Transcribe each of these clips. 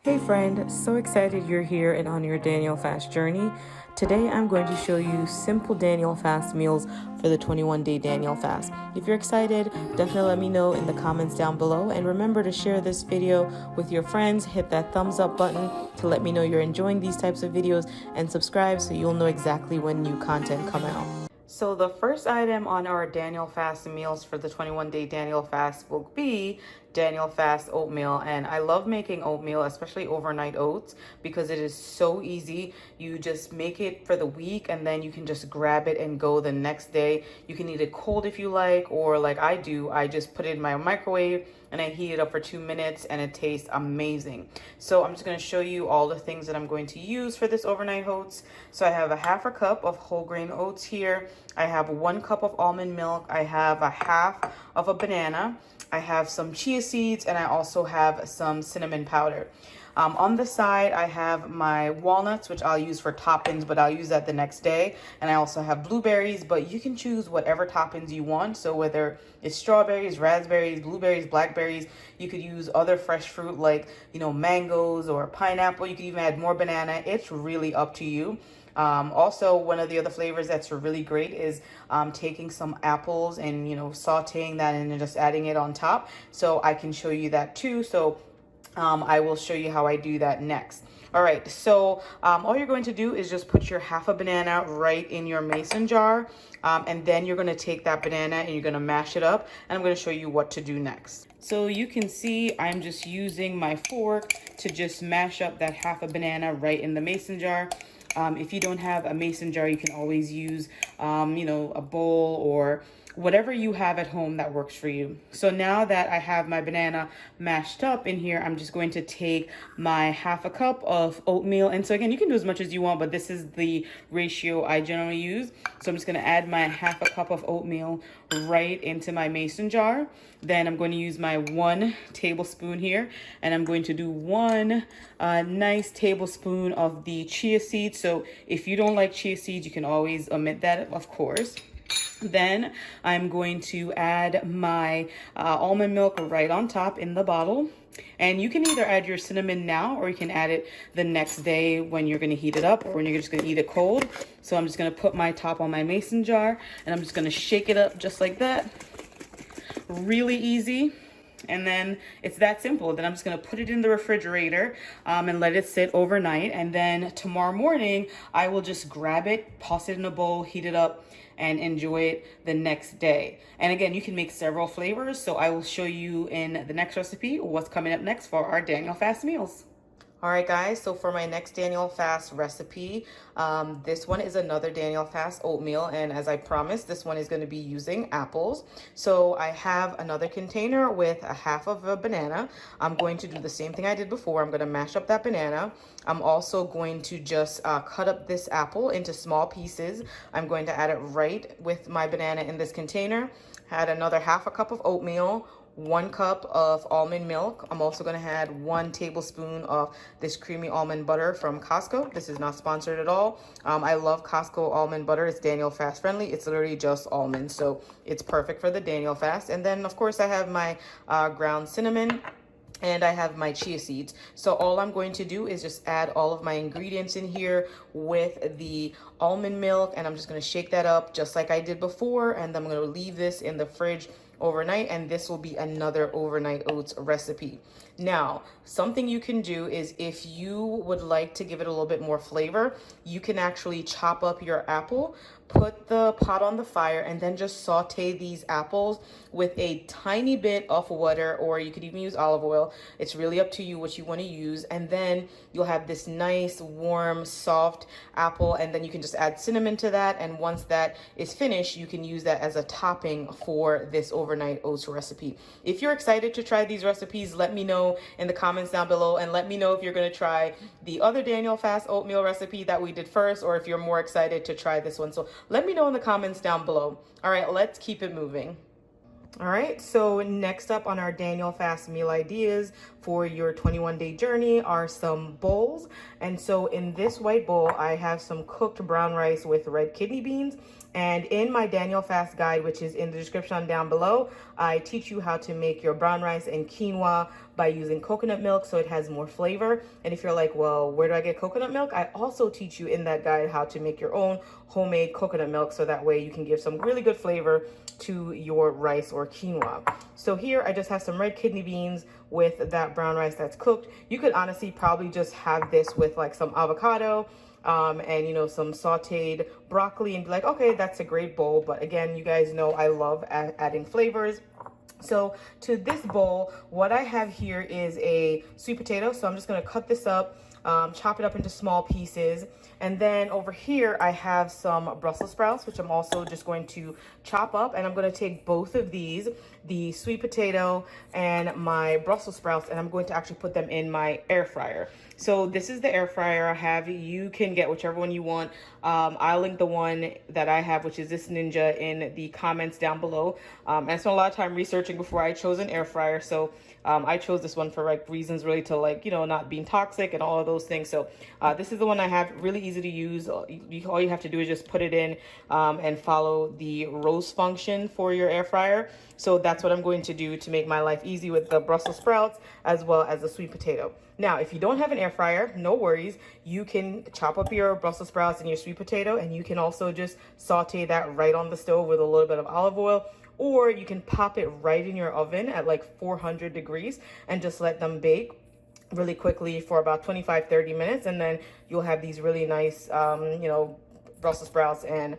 Hey friend, so excited you're here and on your Daniel Fast journey. Today I'm going to show you simple Daniel Fast meals for the 21-day Daniel Fast. If you're excited, definitely let me know in the comments down below, and remember to share this video with your friends. Hit that thumbs up button to let me know you're enjoying these types of videos, and subscribe so you'll know exactly when new content come out. So the first item on our Daniel Fast meals for the 21-day Daniel Fast will be Daniel Fast Oatmeal. And I love making oatmeal, especially overnight oats, because it is so easy. You just make it for the week and then you can just grab it and go the next day. You can eat it cold if you like, or like I do, I just put it in my microwave and I heat it up for 2 minutes and it tastes amazing. So I'm just going to show you all the things that I'm going to use for this overnight oats. So I have a half a cup of whole grain oats here. I have 1 cup of almond milk. I have a half of a banana. I have some chia seeds, and I also have some cinnamon powder. On the side, I have my walnuts, which I'll use for toppings, but I'll use that the next day. And I also have blueberries, but you can choose whatever toppings you want. So whether it's strawberries, raspberries, blueberries, blackberries, you could use other fresh fruit like, mangoes or pineapple. You could even add more banana. It's really up to you. Also, one of the other flavors that's really great is taking some apples and, sauteing that and then just adding it on top. So I can show you that too. So I will show you how I do that next. All right, so all you're going to do is just put your half a banana right in your mason jar. And then you're going to take that banana and you're going to mash it up. And I'm going to show you what to do next. So you can see I'm just using my fork to just mash up that half a banana right in the mason jar. If you don't have a mason jar, you can always use, a bowl or whatever you have at home that works for you. So now that I have my banana mashed up in here, I'm just going to take my half a cup of oatmeal. And so again, you can do as much as you want, but this is the ratio I generally use. So I'm just going to add my half a cup of oatmeal right into my mason jar. Then I'm going to use my 1 tablespoon here, and I'm going to do 1 nice tablespoon of the chia seeds. So if you don't like chia seeds, you can always omit that, of course. Then I'm going to add my almond milk right on top in the bottle. And you can either add your cinnamon now, or you can add it the next day when you're going to heat it up or when you're just going to eat it cold. So I'm just going to put my top on my mason jar and I'm just going to shake it up just like that. Really easy. And then it's that simple. Then I'm just going to put it in the refrigerator and let it sit overnight. And then tomorrow morning, I will just grab it, toss it in a bowl, heat it up, and enjoy it the next day. And again, you can make several flavors. So I will show you in the next recipe what's coming up next for our Daniel Fast meals. All right, guys, so for my next Daniel Fast recipe, this one is another Daniel Fast oatmeal. And as I promised, this one is going to be using apples. So I have another container with a half of a banana. I'm going to do the same thing I did before. I'm going to mash up that banana. I'm also going to just cut up this apple into small pieces. I'm going to add it right with my banana in this container. Add another half a cup of oatmeal, 1 cup of almond milk. I'm also going to add 1 tablespoon of this creamy almond butter from Costco. This is not sponsored at all. I love Costco almond butter. It's Daniel Fast friendly. It's literally just almonds, so it's perfect for the Daniel Fast. And then, of course, I have my ground cinnamon. And I have my chia seeds. So all I'm going to do is just add all of my ingredients in here with the almond milk. And I'm just going to shake that up just like I did before. And I'm going to leave this in the fridge overnight, and this will be another overnight oats recipe. Now, something you can do is if you would like to give it a little bit more flavor, you can actually chop up your apple, put the pot on the fire, and then just saute these apples with a tiny bit of water, or you could even use olive oil. It's really up to you what you want to use. And then you'll have this nice, warm, soft apple, and then you can just add cinnamon to that. And once that is finished, you can use that as a topping for this overnight oats recipe. If you're excited to try these recipes, let me know in the comments down below, and let me know if you're going to try the other Daniel Fast oatmeal recipe that we did first, or if you're more excited to try this one. So let me know in the comments down below. All right, let's keep it moving. All right, so next up on our Daniel Fast meal ideas for your 21-day journey are some bowls. And so in this white bowl, I have some cooked brown rice with red kidney beans. And in my Daniel Fast guide, which is in the description down below, I teach you how to make your brown rice and quinoa by using coconut milk so it has more flavor. And if you're like, well, where do I get coconut milk? I also teach you in that guide how to make your own homemade coconut milk so that way you can give some really good flavor to your rice or quinoa. So here I just have some red kidney beans with that brown rice that's cooked. You could honestly probably just have this with like some avocado and some sauteed broccoli and be like, okay, that's a great bowl. But again, you guys know I love adding flavors. So to this bowl, what I have here is a sweet potato. So I'm just going to cut this up, chop it up into small pieces. And then over here, I have some Brussels sprouts, which I'm also just going to chop up. And I'm going to take both of these, the sweet potato and my Brussels sprouts, and I'm going to actually put them in my air fryer. So this is the air fryer I have. You can get whichever one you want. I'll link the one that I have, which is this Ninja, in the comments down below. I spent a lot of time researching before I chose an air fryer. So I chose this one for like reasons really to like, not being toxic and all of those things. So this is the one I have, really easy to use. All you have to do is just put it in and follow the roast function for your air fryer. So that's what I'm going to do to make my life easy with the Brussels sprouts as well as the sweet potato. Now, if you don't have an air fryer, no worries. You can chop up your Brussels sprouts and your sweet potato, and you can also just saute that right on the stove with a little bit of olive oil, or you can pop it right in your oven at like 400 degrees and just let them bake really quickly for about 25-30 minutes, and then you'll have these really nice Brussels sprouts and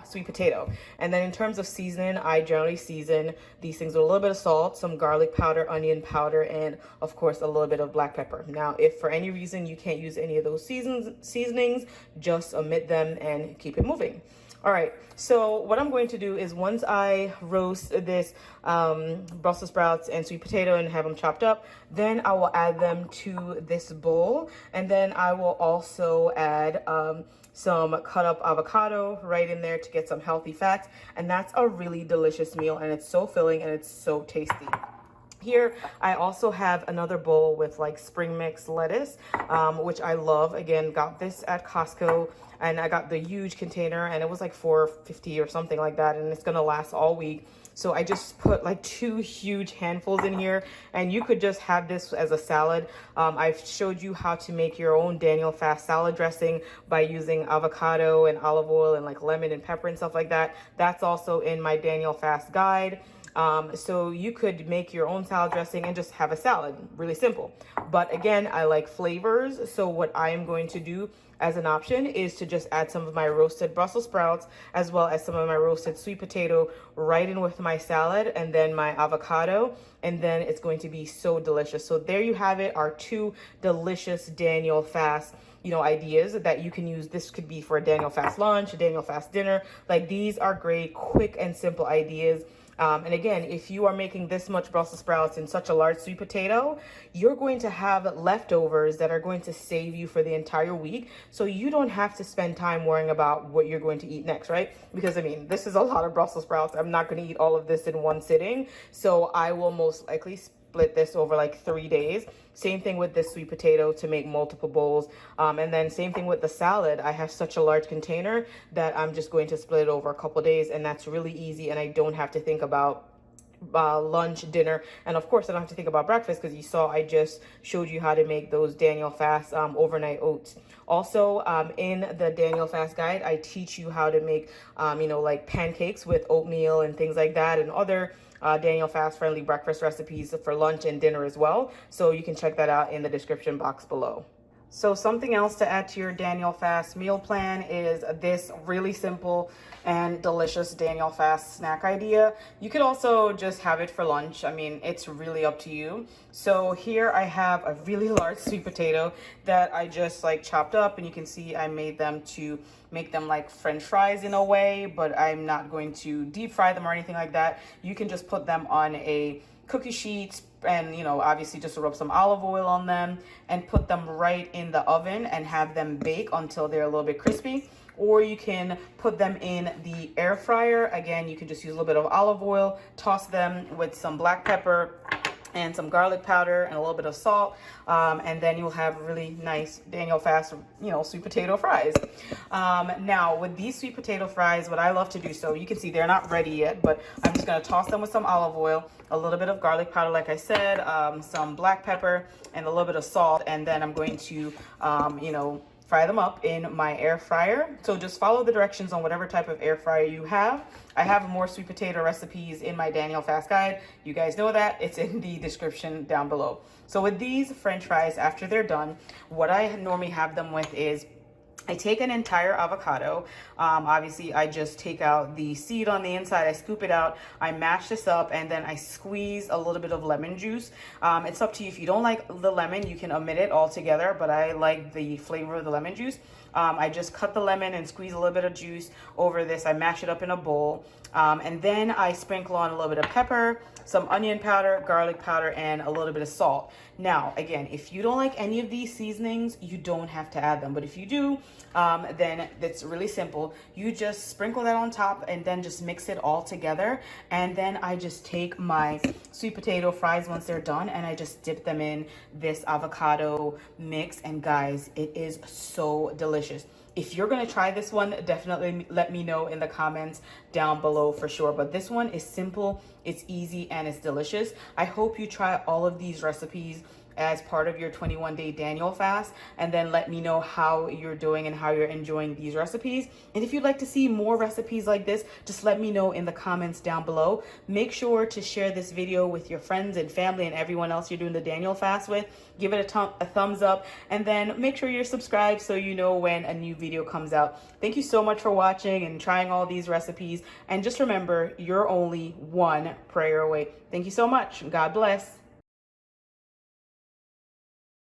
sweet potato. And then in terms of seasoning, I generally season these things with a little bit of salt, some garlic powder, onion powder, and of course a little bit of black pepper. Now, if for any reason you can't use any of those seasonings, just omit them and keep it moving. All right, so what I'm going to do is once I roast this Brussels sprouts and sweet potato and have them chopped up, then I will add them to this bowl. And then I will also add some cut up avocado right in there to get some healthy fats. And that's a really delicious meal, and it's so filling and it's so tasty. Here, I also have another bowl with like spring mix lettuce, which I love. Again, got this at Costco, and I got the huge container, and it was like $4.50 or something like that, and it's gonna last all week. So I just put like 2 huge handfuls in here, and you could just have this as a salad. I've showed you how to make your own Daniel Fast salad dressing by using avocado and olive oil and like lemon and pepper and stuff like that. That's also in my Daniel Fast guide. So you could make your own salad dressing and just have a salad, really simple. But again, I like flavors. So what I am going to do as an option is to just add some of my roasted Brussels sprouts as well as some of my roasted sweet potato right in with my salad, and then my avocado, and then it's going to be so delicious. So there you have it, our 2 delicious Daniel Fast ideas that you can use. This could be for a Daniel Fast lunch, a Daniel Fast dinner. Like, these are great, quick and simple ideas. And again, if you are making this much Brussels sprouts and such a large sweet potato, you're going to have leftovers that are going to save you for the entire week. So you don't have to spend time worrying about what you're going to eat next, right? Because I mean, this is a lot of Brussels sprouts. I'm not going to eat all of this in one sitting. So I will most likely split this over like 3 days. Same thing with this sweet potato to make multiple bowls. And then same thing with the salad. I have such a large container that I'm just going to split it over a couple days, and that's really easy, and I don't have to think about lunch, dinner, and of course I don't have to think about breakfast, because you saw I just showed you how to make those Daniel Fast overnight oats. Also, in the Daniel Fast guide, I teach you how to make like pancakes with oatmeal and things like that, and other Daniel Fast friendly breakfast recipes for lunch and dinner as well. So you can check that out in the description box below. So something else to add to your Daniel Fast meal plan is this really simple and delicious Daniel Fast snack idea. You could also just have it for lunch. I mean, it's really up to you. So here I have a really large sweet potato that I just like chopped up, and you can see I made them to make them like French fries in a way, but I'm not going to deep fry them or anything like that. You can just put them on a cookie sheet and obviously just rub some olive oil on them and put them right in the oven and have them bake until they're a little bit crispy. Or you can put them in the air fryer. Again, you can just use a little bit of olive oil, toss them with some black pepper and some garlic powder and a little bit of salt, and then you'll have really nice Daniel Fast, sweet potato fries. Now with these sweet potato fries, what I love to do, so you can see they're not ready yet, but I'm just gonna toss them with some olive oil, a little bit of garlic powder, like I said, some black pepper, and a little bit of salt, and then I'm going to, fry them up in my air fryer. So just follow the directions on whatever type of air fryer you have. I have more sweet potato recipes in my Daniel Fast guide. You guys know that. It's in the description down below. So with these French fries, after they're done, what I normally have them with is I take an entire avocado. Obviously, I just take out the seed on the inside. I scoop it out. I mash this up, and then I squeeze a little bit of lemon juice. It's up to you. If you don't like the lemon, you can omit it altogether, but I like the flavor of the lemon juice. I just cut the lemon and squeeze a little bit of juice over this. I mash it up in a bowl, and then I sprinkle on a little bit of pepper, some onion powder, garlic powder, and a little bit of salt. Now, again, if you don't like any of these seasonings, you don't have to add them. But if you do, then it's really simple. You just sprinkle that on top and then just mix it all together. And then I just take my sweet potato fries once they're done, and I just dip them in this avocado mix. And guys, it is so delicious. If you're gonna try this one, definitely let me know in the comments down below for sure. But this one is simple, it's easy, and it's delicious. I hope you try all of these recipes as part of your 21-day Daniel fast, and then let me know how you're doing and how you're enjoying these recipes. And if you'd like to see more recipes like this, just let me know in the comments down below. Make sure to share this video with your friends and family and everyone else you're doing the Daniel fast with. Give it a thumbs up, and then make sure you're subscribed so you know when a new video comes out. Thank you so much for watching and trying all these recipes, and just remember, you're only one prayer away. Thank you so much. God bless.